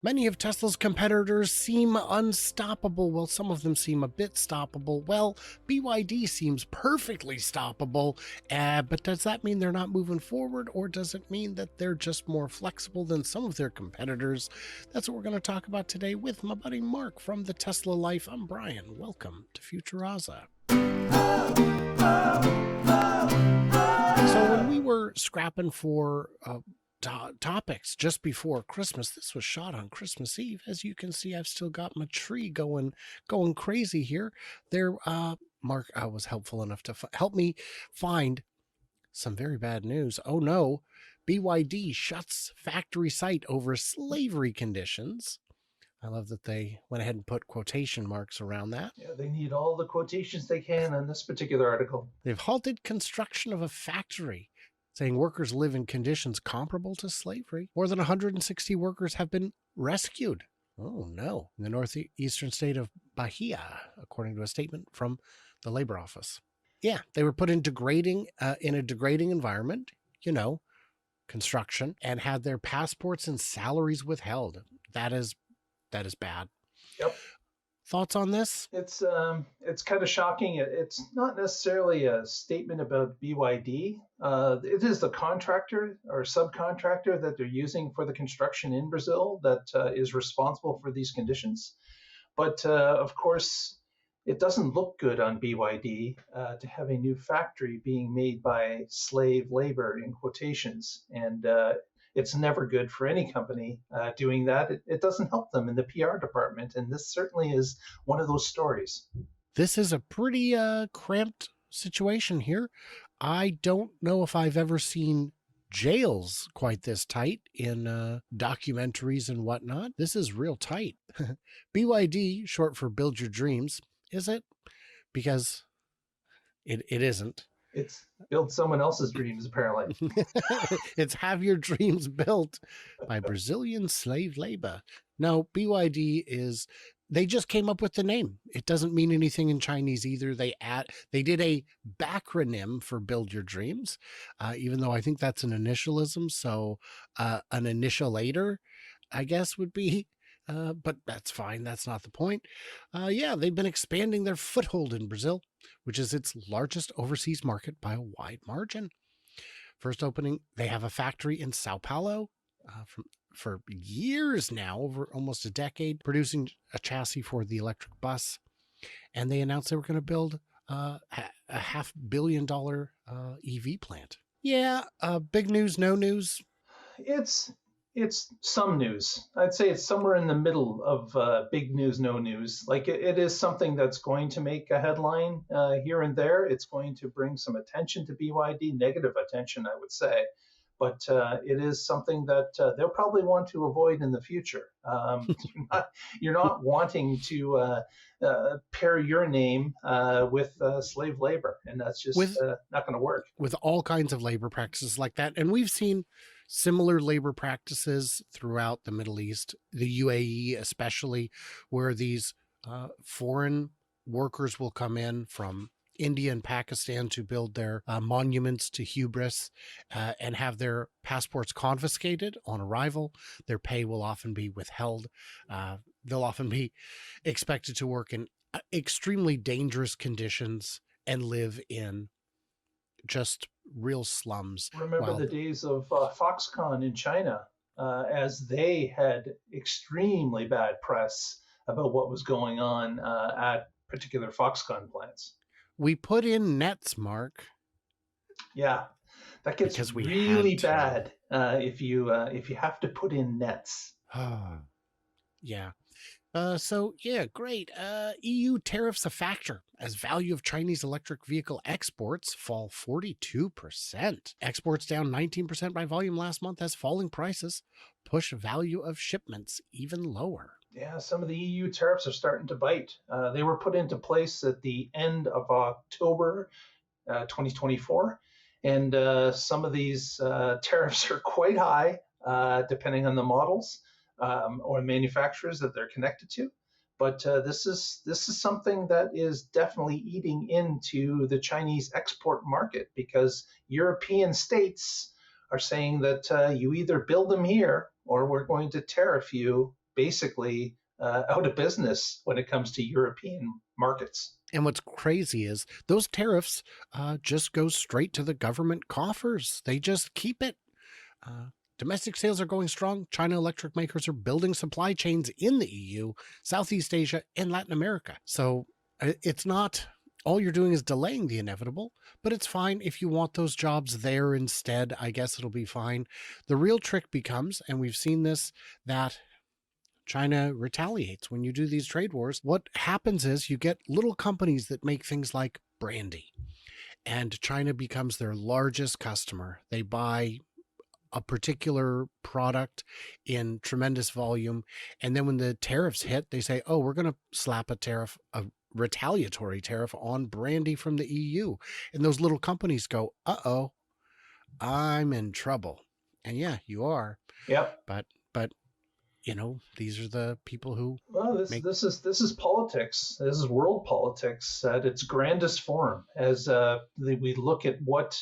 Many of Tesla's competitors seem unstoppable. Well, some of them seem a bit stoppable. Well, BYD seems perfectly stoppable, but does that mean they're not moving forward, or does it mean that they're just more flexible than some of their competitors? That's what we're going to talk about today with my buddy Mark from the Tesla Life. I'm Brian. Welcome to Futuraza. So when we were scrapping for topics just before Christmas, this was shot on Christmas Eve. As you can see, I've still got my tree going crazy here. There, Mark was helpful enough to help me find some very bad news. Oh no, BYD shuts factory site over slavery conditions. I love that they went ahead and put quotation marks around that. Yeah, they need all the quotations they can on this particular article. They've halted construction of a factory, saying workers live in conditions comparable to slavery. More than 160 workers have been rescued. Oh no, in the northeastern state of Bahia, according to a statement from the labor office. Yeah, they were put in a degrading environment, construction, and had their passports and salaries withheld. That is bad. Yep. Thoughts on this? It's kind of shocking. It's not necessarily a statement about BYD. It is the contractor or subcontractor that they're using for the construction in Brazil that is responsible for these conditions. But of course, it doesn't look good on BYD to have a new factory being made by slave labor in quotations. And it's never good for any company doing that. It doesn't help them in the PR department. And this certainly is one of those stories. This is a pretty cramped situation here. I don't know if I've ever seen jails quite this tight in documentaries and whatnot. This is real tight. BYD, short for Build Your Dreams, is it? Because it isn't. It's build someone else's dreams, apparently. It's have your dreams built by Brazilian slave labor. No, BYD is, they just came up with the name. It doesn't mean anything in Chinese either. They did a backronym for Build Your Dreams, even though I think that's an initialism. So an initialator, I guess, would be, but that's fine. That's not the point. Yeah, they've been expanding their foothold in Brazil, which is its largest overseas market by a wide margin. First opening, they have a factory in Sao Paulo for years now, over almost a decade, producing a chassis for the electric bus. And they announced they were going to build a $500 million EV plant. Yeah, big news, no news. It's some news. I'd say it's somewhere in the middle of big news, no news. Like it is something that's going to make a headline here and there. It's going to bring some attention to BYD, negative attention, I would say. But it is something that they'll probably want to avoid in the future. You're not wanting to pair your name with slave labor, and that's just not going to work. With all kinds of labor practices like that. And we've seen similar labor practices throughout the Middle East, the UAE especially, where these foreign workers will come in from India and Pakistan to build their monuments to hubris and have their passports confiscated on arrival. Their pay will often be withheld. They'll often be expected to work in extremely dangerous conditions and live in just real slums. Remember the days of Foxconn in China, as they had extremely bad press about what was going on at particular Foxconn plants. We put in nets, Mark. Yeah, that gets really bad if you have to put in nets. Yeah. So yeah, great. EU tariffs a factor as value of Chinese electric vehicle exports fall 42%. Exports down 19% by volume last month as falling prices push value of shipments even lower. Yeah, some of the EU tariffs are starting to bite. They were put into place at the end of October 2024. And some of these tariffs are quite high, depending on the models or manufacturers that they're connected to. But this is something that is definitely eating into the Chinese export market, because European states are saying that you either build them here or we're going to tariff you basically out of business when it comes to European markets. And what's crazy is those tariffs just go straight to the government coffers. They just keep it. Domestic sales are going strong. China electric makers are building supply chains in the EU, Southeast Asia, and Latin America. So it's not, all you're doing is delaying the inevitable, but it's fine if you want those jobs there instead. I guess it'll be fine. The real trick becomes, and we've seen this, that China retaliates when you do these trade wars. What happens is you get little companies that make things like brandy, and China becomes their largest customer. They buy a particular product in tremendous volume, and then when the tariffs hit, they say, oh, we're going to slap a retaliatory tariff on brandy from the EU. And those little companies go, uh-oh, I'm in trouble. And yeah, you are. Yep. But these are the people who this is politics. This is world politics at its grandest form. As we look at what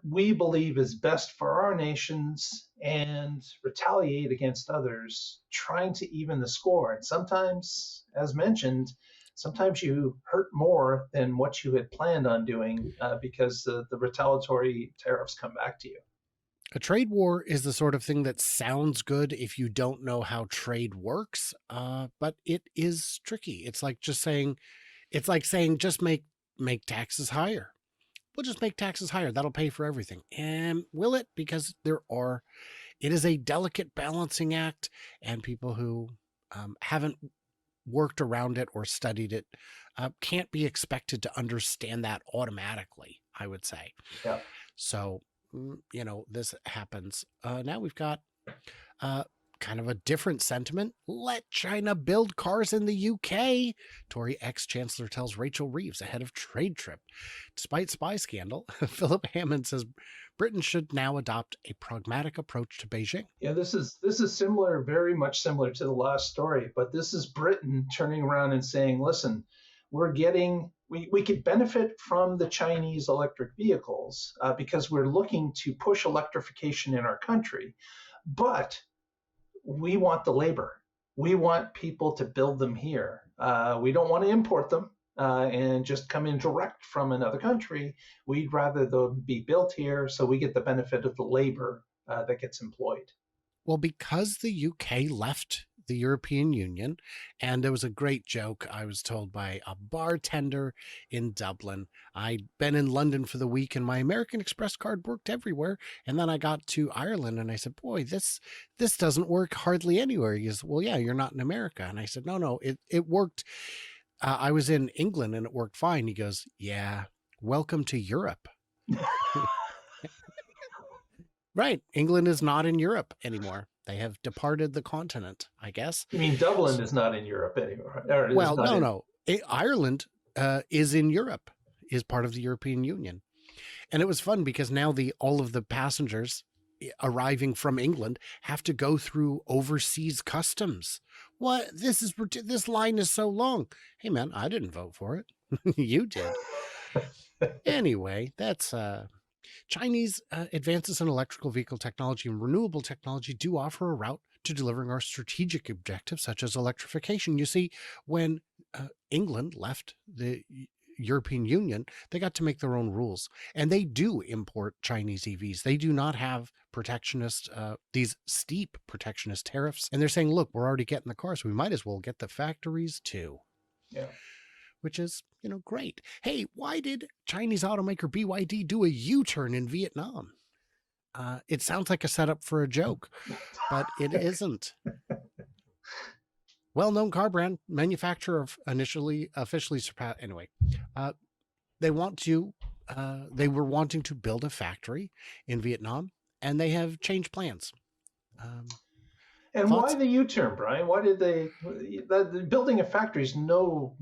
we believe is best for our nations and retaliate against others, trying to even the score. And sometimes, as mentioned, sometimes you hurt more than what you had planned on doing because the retaliatory tariffs come back to you. A trade war is the sort of thing that sounds good if you don't know how trade works, but it is tricky. It's like saying just make taxes higher. We'll just make taxes higher. That'll pay for everything. And will it? Because it is a delicate balancing act, and people who haven't worked around it or studied it can't be expected to understand that automatically, I would say. Yeah. So, this happens. Now we've got kind of a different sentiment. Let China build cars in the UK. Tory ex-chancellor tells Rachel Reeves ahead of trade trip. Despite spy scandal, Philip Hammond says Britain should now adopt a pragmatic approach to Beijing. Yeah, this is similar, very much similar to the last story, but this is Britain turning around and saying, listen, we could benefit from the Chinese electric vehicles because we're looking to push electrification in our country, but we want the labor. We want people to build them here. We don't want to import them and just come in direct from another country. We'd rather them be built here so we get the benefit of the labor that gets employed. Well, because the UK left the European Union, and there was a great joke I was told by a bartender in Dublin. I'd been in London for the week and my American Express card worked everywhere. And then I got to Ireland and I said, boy, this doesn't work hardly anywhere. He goes, well, yeah, you're not in America. And I said, no, it worked. I was in England and it worked fine. He goes, yeah, welcome to Europe. Right. England is not in Europe anymore. They have departed the continent, I guess. You mean Dublin is not in Europe anymore? Well, no. Ireland is in Europe, is part of the European Union. And it was fun because now all of the passengers arriving from England have to go through overseas customs. What? This line is so long. Hey, man, I didn't vote for it. You did. Anyway, that's... Chinese advances in electrical vehicle technology and renewable technology do offer a route to delivering our strategic objectives, such as electrification. You see, when England left the European Union, they got to make their own rules, and they do import Chinese EVs. They do not have these steep protectionist tariffs, and they're saying, look, we're already getting the cars, so we might as well get the factories too. Yeah. Which is, great. Hey, why did Chinese automaker BYD do a U-turn in Vietnam? It sounds like a setup for a joke, but it isn't. Well-known car brand, manufacturer of officially surpassed. Anyway, they were wanting to build a factory in Vietnam, and they have changed plans. And why the U-turn, Brian? Why did building a factory is no,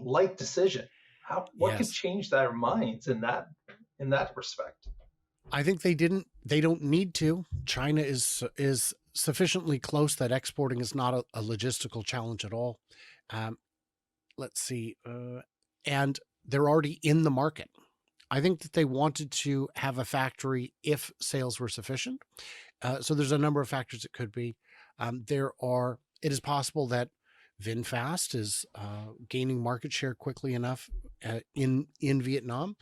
light decision. What could change their minds in that respect? I think they don't need to. China is sufficiently close that exporting is not a logistical challenge at all. Let's see. And they're already in the market. I think that they wanted to have a factory if sales were sufficient. So there's a number of factors it could be. There are It is possible that VinFast is gaining market share quickly enough in Vietnam,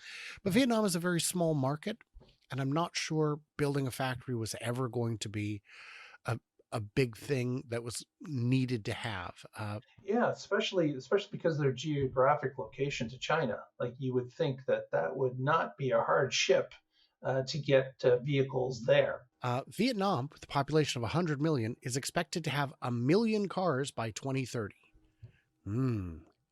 but Vietnam is a very small market, and I'm not sure building a factory was ever going to be a, a big thing that was needed to have. Yeah, especially because of their geographic location to China. Like you would think that that would not be a hard ship to get vehicles there. Vietnam, with a population of 100 million, is expected to have 1 million cars by 2030.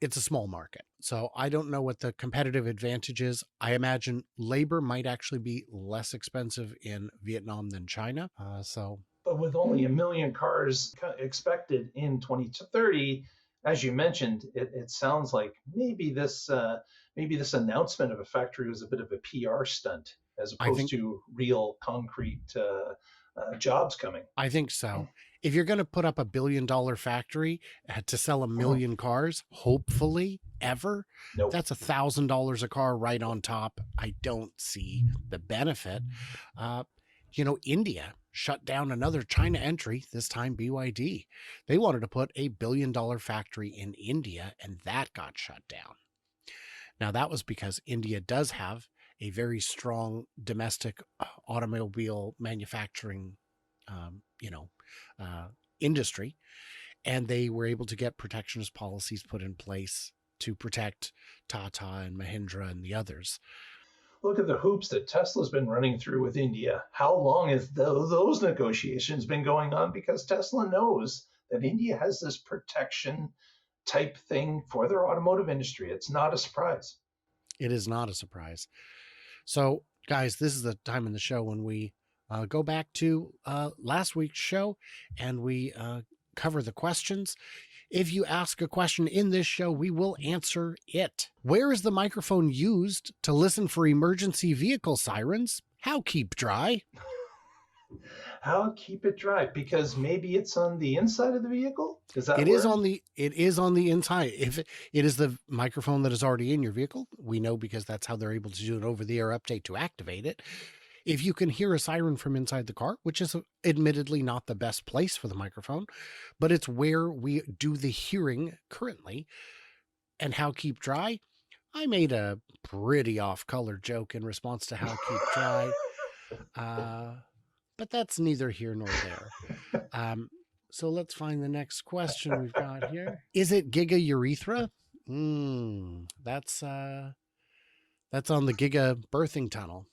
It's a small market, so I don't know what the competitive advantage is. I imagine labor might actually be less expensive in Vietnam than China. But with only 1 million cars expected in 2030, as you mentioned, it sounds like maybe this announcement of a factory was a bit of a PR stunt as I opposed think to real concrete jobs coming. I think so. If you're going to put up $1 billion factory to sell 1 million cars, hopefully ever, Nope. that's $1,000 a car right on top. I don't see the benefit. India shut down another China entry, this time BYD. They wanted to put a $1 billion factory in India, and that got shut down. Now, that was because India does have a very strong domestic automobile manufacturing industry, and they were able to get protectionist policies put in place to protect Tata and Mahindra and the others. Look at the hoops that Tesla's been running through with India. How long has those negotiations been going on? Because Tesla knows that India has this protection type thing for their automotive industry. It's not a surprise. It is not a surprise. So, guys, this is the time in the show when we go back to last week's show and we cover the questions. If you ask a question in this show, we will answer it. Where is the microphone used to listen for emergency vehicle sirens? How keep dry? How keep it dry? Because maybe it's on the inside of the vehicle. Is that It is on the inside. If it is the microphone that is already in your vehicle, we know because that's how they're able to do an over-the-air update to activate it. If you can hear a siren from inside the car, which is admittedly not the best place for the microphone, but it's where we do the hearing currently. And how keep dry? I made a pretty off-color joke in response to how keep dry. But that's neither here nor there. So let's find the next question we've got here. Is it Giga Urethra? That's on the Giga birthing tunnel.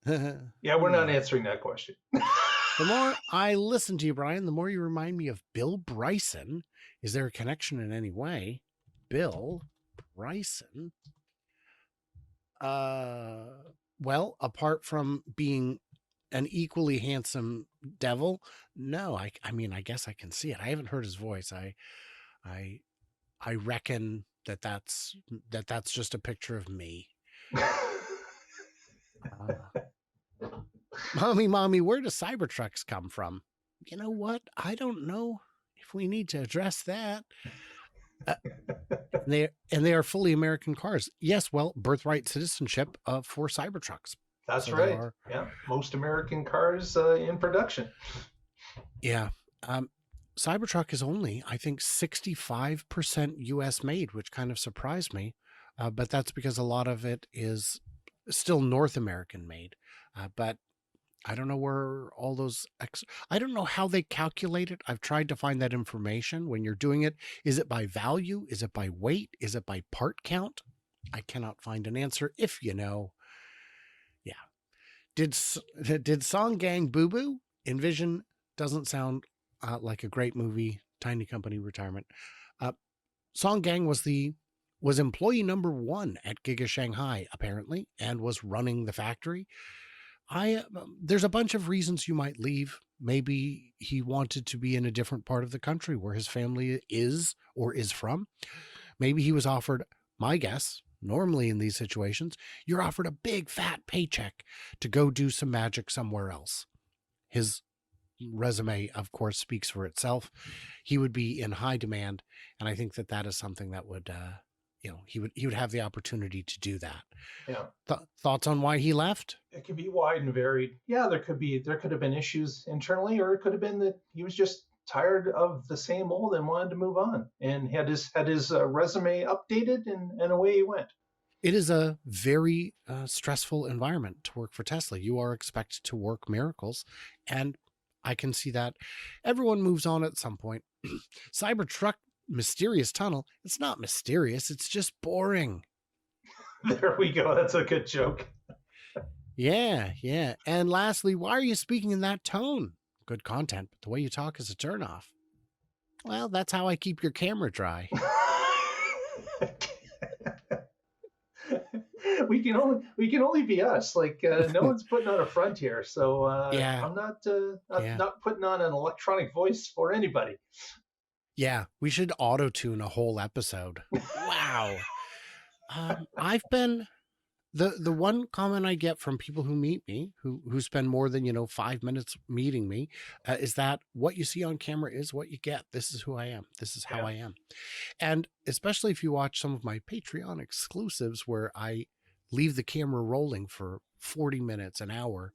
Yeah, we're not answering that question. The more I listen to you, Brian, the more you remind me of Bill Bryson. Is there a connection in any way? Bill Bryson? Well, apart from being an equally handsome devil, no. I mean, I guess I can see it. I haven't heard his voice. I reckon that's just a picture of me. Mommy, where do Cybertrucks come from? You know what? I don't know if we need to address that. They are fully American cars. Yes, well, birthright citizenship for Cybertrucks. That's right. Yeah, most American cars in production. Yeah. Cybertruck is only, I think, 65% U.S. made, which kind of surprised me. But that's because a lot of it is still North American made. But I don't know where all those I don't know how they calculate it. I've tried to find that information. When you're doing it, is it by value? Is it by weight? Is it by part count? I cannot find an answer. If you know. Yeah. Did Song Gang Boo Boo? Envision doesn't sound like a great movie. Tiny company retirement. Song Gang was employee number 1 at Giga Shanghai, apparently, and was running the factory. There's a bunch of reasons you might leave. Maybe he wanted to be in a different part of the country where his family is or is from. Maybe he was offered, my guess, normally in these situations, you're offered a big fat paycheck to go do some magic somewhere else. His resume, of course, speaks for itself. He would be in high demand, and I think that is something that would, he would have the opportunity to do that. Yeah. Thoughts on why he left? It could be wide and varied. Yeah, there could have been issues internally, or it could have been that he was just tired of the same old and wanted to move on, and had his resume updated, and away he went. It is a very stressful environment to work for Tesla. You are expected to work miracles, and I can see that everyone moves on at some point. Cybertruck mysterious tunnel. It's not mysterious. It's just boring. There we go. That's a good joke. Yeah, yeah. And lastly, why are you speaking in that tone? Good content, but the way you talk is a turnoff. Well, that's how I keep your camera dry. we can only be us. Like no one's putting on a front here, so Yeah. I'm not putting on an electronic voice for anybody. Yeah, we should auto-tune a whole episode. Wow. I've been the one comment I get from people who meet me, who spend more than 5 minutes meeting me, is that what you see on camera is what you get. This is who I am. This is how I am. And especially if you watch some of my Patreon exclusives where I leave the camera rolling for 40 minutes, an hour,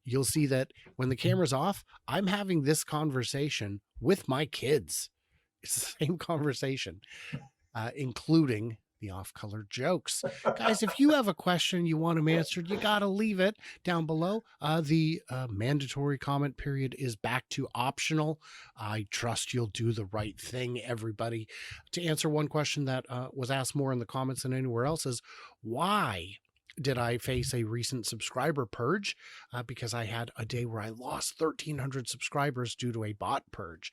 you'll see that when the camera's off, I'm having this conversation with my kids. It's the same conversation, including the off-color jokes. Guys, if you have a question you want them answered, you got to leave it down below. The mandatory comment period is back to optional. I trust you'll do the right thing, everybody. To answer one question that was asked more in the comments than anywhere else is, why did I face a recent subscriber purge? Because I had a day where I lost 1,300 subscribers due to a bot purge.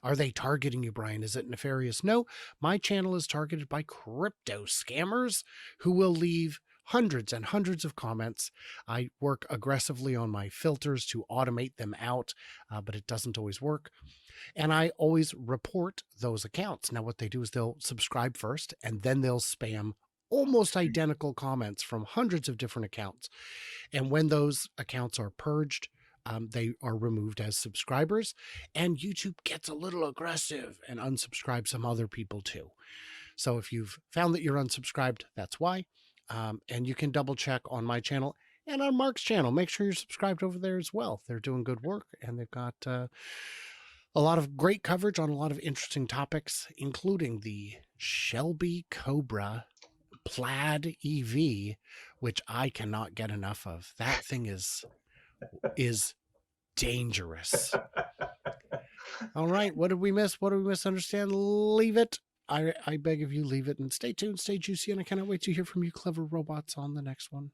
Are they targeting you, Brian? Is it nefarious? No, my channel is targeted by crypto scammers who will leave hundreds and hundreds of comments. I work aggressively on my filters to automate them out, but it doesn't always work. And I always report those accounts. Now, what they do is they'll subscribe first, and then they'll spam almost identical comments from hundreds of different accounts. And when those accounts are purged, they are removed as subscribers, and YouTube gets a little aggressive and unsubscribes some other people too. So if you've found that you're unsubscribed, that's why. And you can double check on my channel and on Mark's channel. Make sure you're subscribed over there as well. They're doing good work, and they've got a lot of great coverage on a lot of interesting topics, including the Shelby Cobra Plaid EV, which I cannot get enough of. That thing is dangerous. All right, what did we miss? What did we misunderstand? Leave it. I beg of you, leave it, and stay tuned, stay juicy, and I cannot wait to hear from you clever robots on the next one.